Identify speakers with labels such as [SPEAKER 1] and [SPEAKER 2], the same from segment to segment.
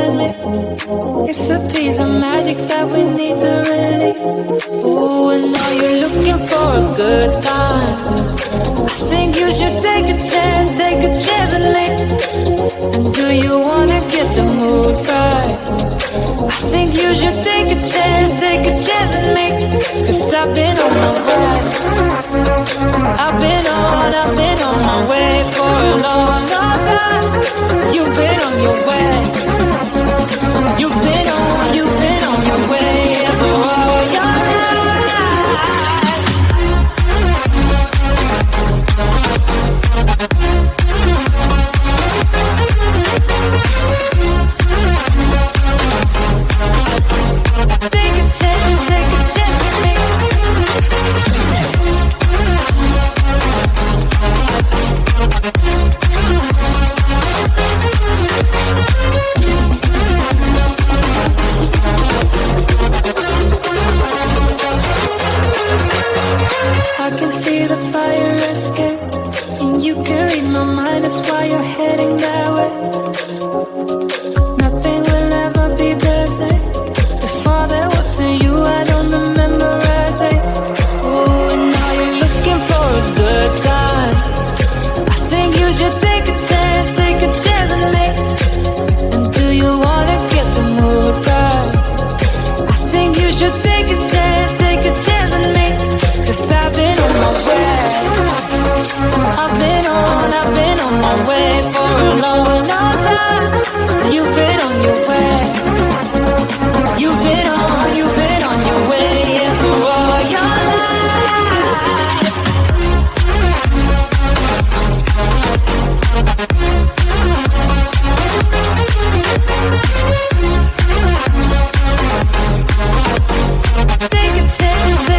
[SPEAKER 1] with me. It's a piece of magic that we need to release. Ooh, and now you're looking for a good time. I think you should take a chance with me. And do you wanna get the mood right? I think you should take a chance with me. 'Cause I've been on my way. I've been on my way for a long, long time. You've been on your way. You've been on your way for all your life. Take a chance with me. I can see the fire escape, and you can read my mind, that's why you're heading that way. Nothing will ever be the same. Before there wasn't you, I don't remember a day. Oh, and now you're looking for a good time. I think you should take a chance with me. And do you wanna get the mood right? I think you should take a chance with me. 'Cause I've been on my way. I've been on my way for a long, long time. You've been on your way. You've been on your way, yeah, for all your life. Take a chance with me.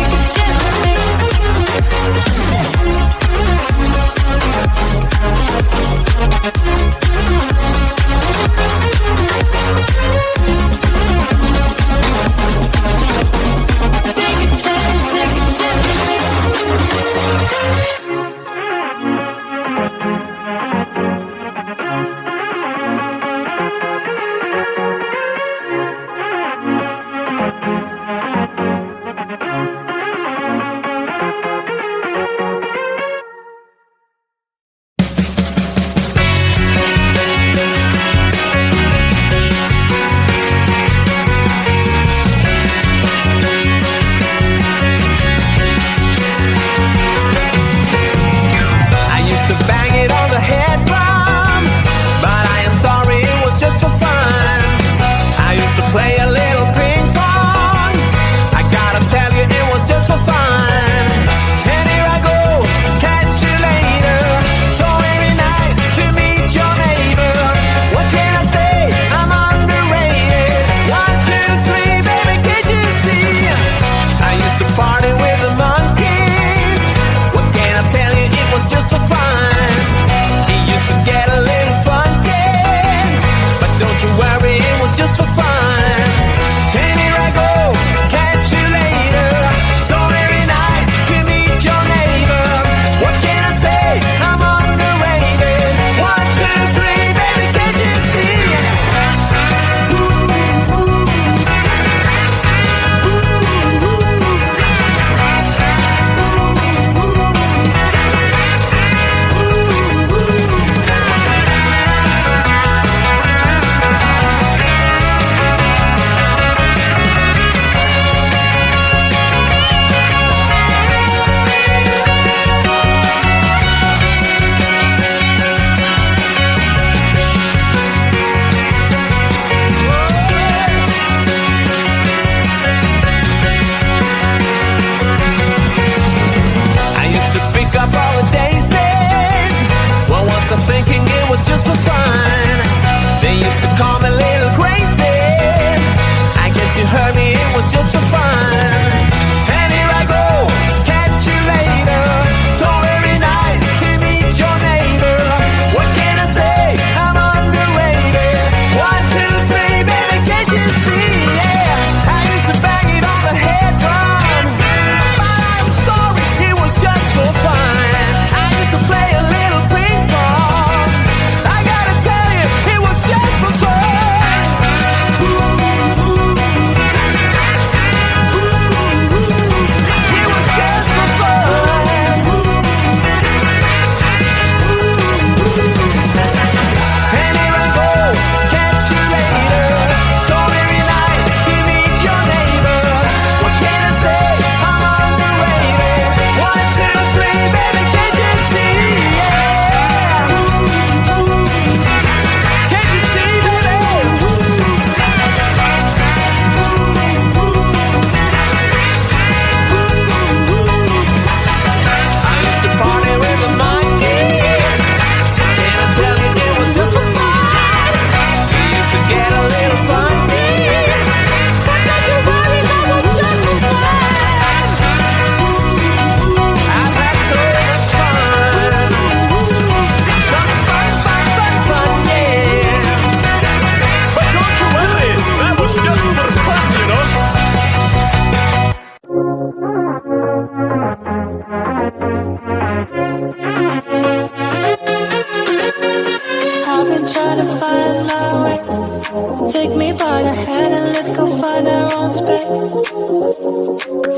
[SPEAKER 1] me by the hand and let's go find our own space.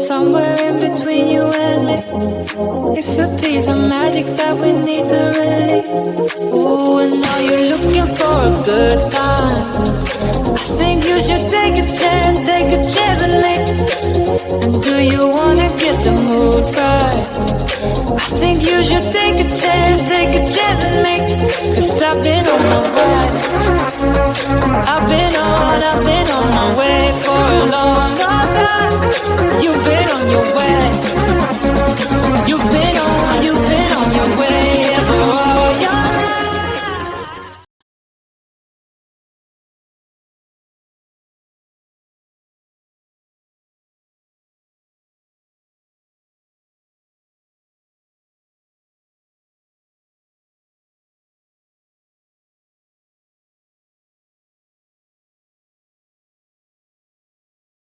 [SPEAKER 1] Somewhere in between you and me, it's a piece of magic that we need to release. Ooh, and now you're looking for a good time. I think you should take a chance with me. And do you wanna get the mood right? I think you should take a chance with me. 'Cause I've been on my way. I've been on my way for a long, long time. You've been on your way.